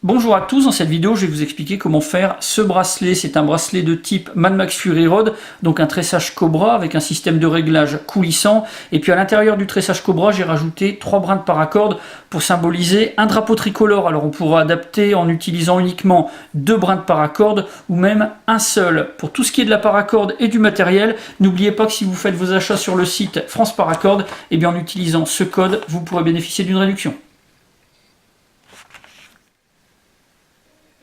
Bonjour à tous, dans cette vidéo je vais vous expliquer comment faire ce bracelet. C'est un bracelet de type Mad Max Fury Road, donc un tressage Cobra avec un système de réglage coulissant. Et puis à l'intérieur du tressage Cobra, j'ai rajouté 3 brins de paracorde pour symboliser un drapeau tricolore. Alors on pourra adapter en utilisant uniquement 2 brins de paracorde ou même un seul. Pour tout ce qui est de la paracorde et du matériel, n'oubliez pas que si vous faites vos achats sur le site France Paracorde, et bien en utilisant ce code, vous pourrez bénéficier d'une réduction.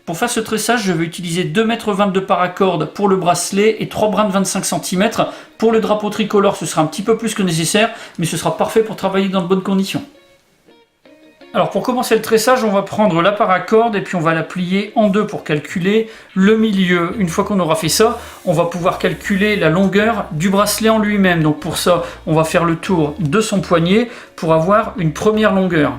Pour faire ce tressage, je vais utiliser 2,20 m de paracorde pour le bracelet et 3 brins de 25 cm. Pour le drapeau tricolore, ce sera un petit peu plus que nécessaire, mais ce sera parfait pour travailler dans de bonnes conditions. Alors pour commencer le tressage, on va prendre la paracorde et puis on va la plier en deux pour calculer le milieu. Une fois qu'on aura fait ça, on va pouvoir calculer la longueur du bracelet en lui-même. Donc pour ça, on va faire le tour de son poignet pour avoir une première longueur.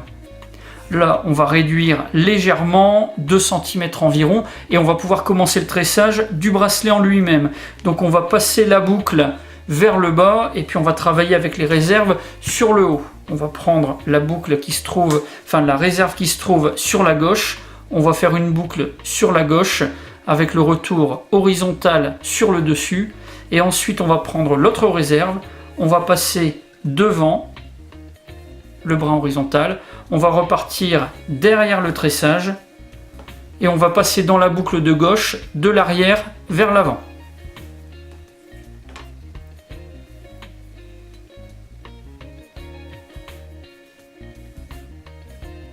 Là, on va réduire légèrement 2 cm environ et on va pouvoir commencer le tressage du bracelet en lui-même. Donc on va passer la boucle vers le bas et puis on va travailler avec les réserves sur le haut. On va prendre la boucle qui se trouve, la réserve qui se trouve sur la gauche. On va faire une boucle sur la gauche avec le retour horizontal sur le dessus. Et ensuite, on va prendre l'autre réserve. On va passer devant le brin horizontal. On va repartir derrière le tressage et on va passer dans la boucle de gauche de l'arrière vers l'avant.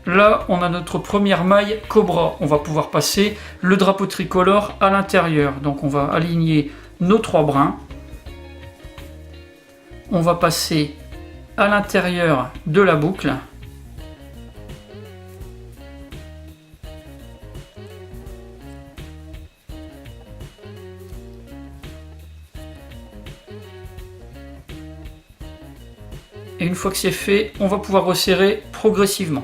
Là, on a notre première maille Cobra. On va pouvoir passer le drapeau tricolore à l'intérieur. Donc on va aligner nos 3 brins. On va passer à l'intérieur de la boucle. Et une fois que c'est fait, on va pouvoir resserrer progressivement.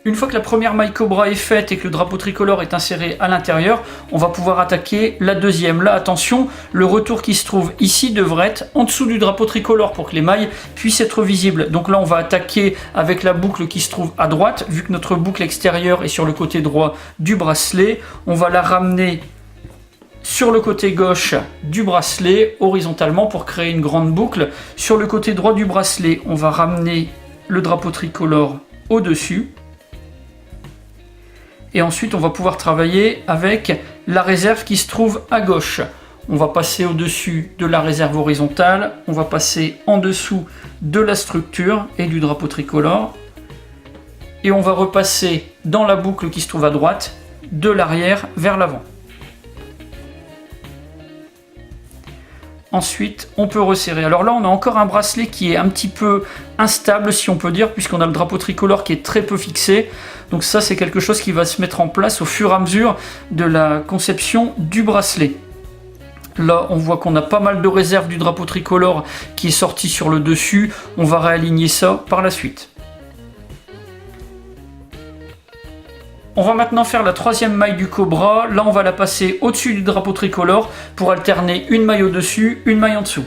Une fois que la première maille Cobra est faite et que le drapeau tricolore est inséré à l'intérieur, on va pouvoir attaquer la deuxième. Là, attention, le retour qui se trouve ici devrait être en dessous du drapeau tricolore pour que les mailles puissent être visibles. Donc là, on va attaquer avec la boucle qui se trouve à droite. Vu que notre boucle extérieure est sur le côté droit du bracelet, on va la ramener sur le côté gauche du bracelet, horizontalement pour créer une grande boucle. Sur le côté droit du bracelet, on va ramener le drapeau tricolore au-dessus. Et ensuite, on va pouvoir travailler avec la réserve qui se trouve à gauche. On va passer au-dessus de la réserve horizontale, on va passer en dessous de la structure et du drapeau tricolore. Et on va repasser dans la boucle qui se trouve à droite, de l'arrière vers l'avant. Ensuite, on peut resserrer. Alors là, on a encore un bracelet qui est un petit peu instable, si on peut dire, puisqu'on a le drapeau tricolore qui est très peu fixé. Donc ça, c'est quelque chose qui va se mettre en place au fur et à mesure de la conception du bracelet. Là, on voit qu'on a pas mal de réserve du drapeau tricolore qui est sorti sur le dessus. On va réaligner ça par la suite. On va maintenant faire la troisième maille du Cobra. Là, on va la passer au-dessus du drapeau tricolore pour alterner une maille au-dessus, une maille en dessous.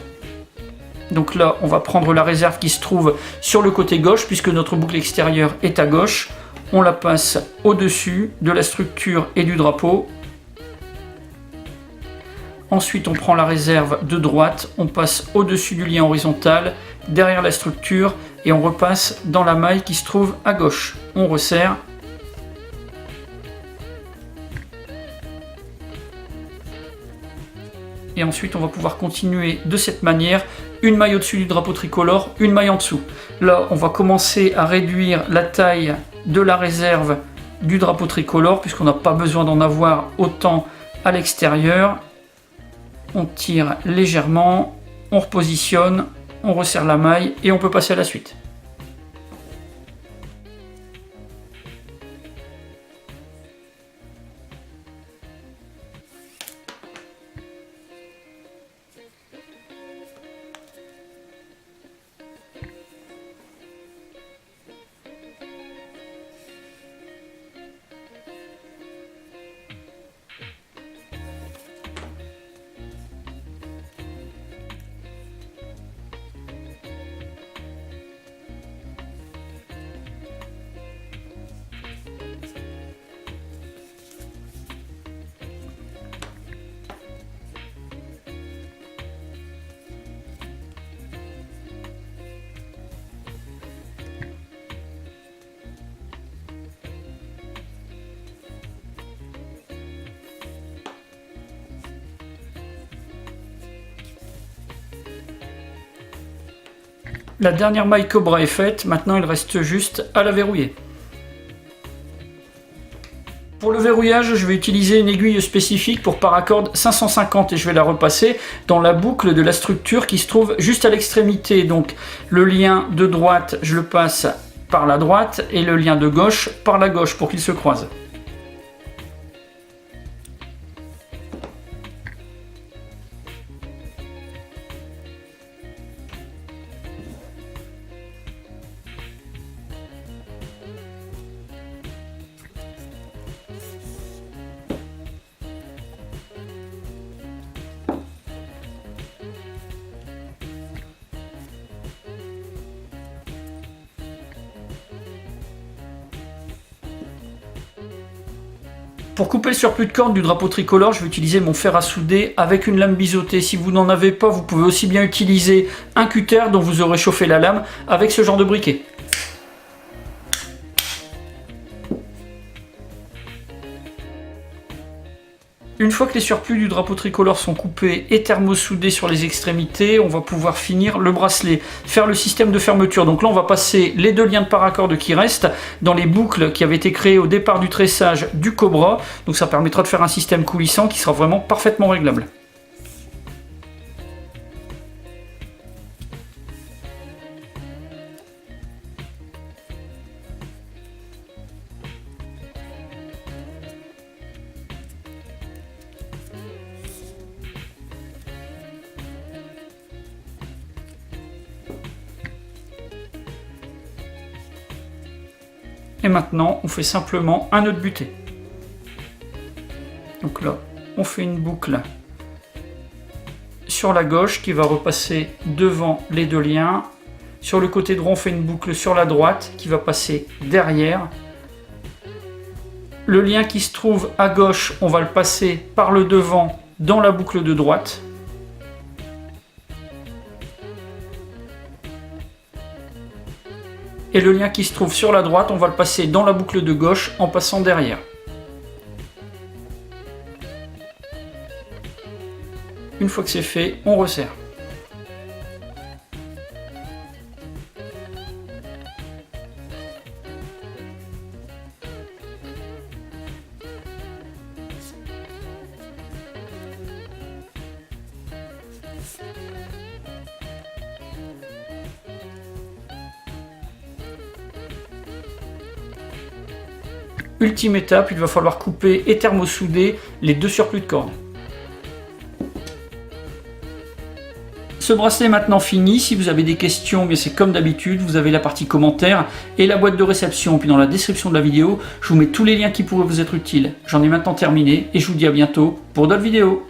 Donc là, on va prendre la réserve qui se trouve sur le côté gauche, puisque notre boucle extérieure est à gauche. On la passe au-dessus de la structure et du drapeau. Ensuite, on prend la réserve de droite, on passe au-dessus du lien horizontal, derrière la structure, et on repasse dans la maille qui se trouve à gauche. On resserre. Et ensuite, on va pouvoir continuer de cette manière, une maille au-dessus du drapeau tricolore, une maille en dessous. Là, on va commencer à réduire la taille de la réserve du drapeau tricolore, puisqu'on n'a pas besoin d'en avoir autant à l'extérieur. On tire légèrement, on repositionne, on resserre la maille et on peut passer à la suite. La dernière maille Cobra est faite, maintenant il reste juste à la verrouiller. Pour le verrouillage, je vais utiliser une aiguille spécifique pour paracord 550 et je vais la repasser dans la boucle de la structure qui se trouve juste à l'extrémité. Donc le lien de droite, je le passe par la droite et le lien de gauche par la gauche pour qu'ils se croisent. Pour couper le surplus de corde du drapeau tricolore, je vais utiliser mon fer à souder avec une lame biseautée. Si vous n'en avez pas, vous pouvez aussi bien utiliser un cutter dont vous aurez chauffé la lame avec ce genre de briquet. Une fois que les surplus du drapeau tricolore sont coupés et thermosoudés sur les extrémités, on va pouvoir finir le bracelet, faire le système de fermeture. Donc là, on va passer les 2 liens de paracorde qui restent dans les boucles qui avaient été créées au départ du tressage du Cobra. Donc ça permettra de faire un système coulissant qui sera vraiment parfaitement réglable. Et maintenant, on fait simplement un nœud de butée. Donc là, on fait une boucle sur la gauche qui va repasser devant les 2 liens. Sur le côté droit, on fait une boucle sur la droite qui va passer derrière. Le lien qui se trouve à gauche, on va le passer par le devant dans la boucle de droite. Et le lien qui se trouve sur la droite, on va le passer dans la boucle de gauche en passant derrière. Une fois que c'est fait, on resserre. Ultime étape, il va falloir couper et thermosouder les 2 surplus de corde. Ce bracelet est maintenant fini. Si vous avez des questions, bien c'est comme d'habitude, vous avez la partie commentaires et la boîte de réception. Puis dans la description de la vidéo, je vous mets tous les liens qui pourraient vous être utiles. J'en ai maintenant terminé et je vous dis à bientôt pour d'autres vidéos.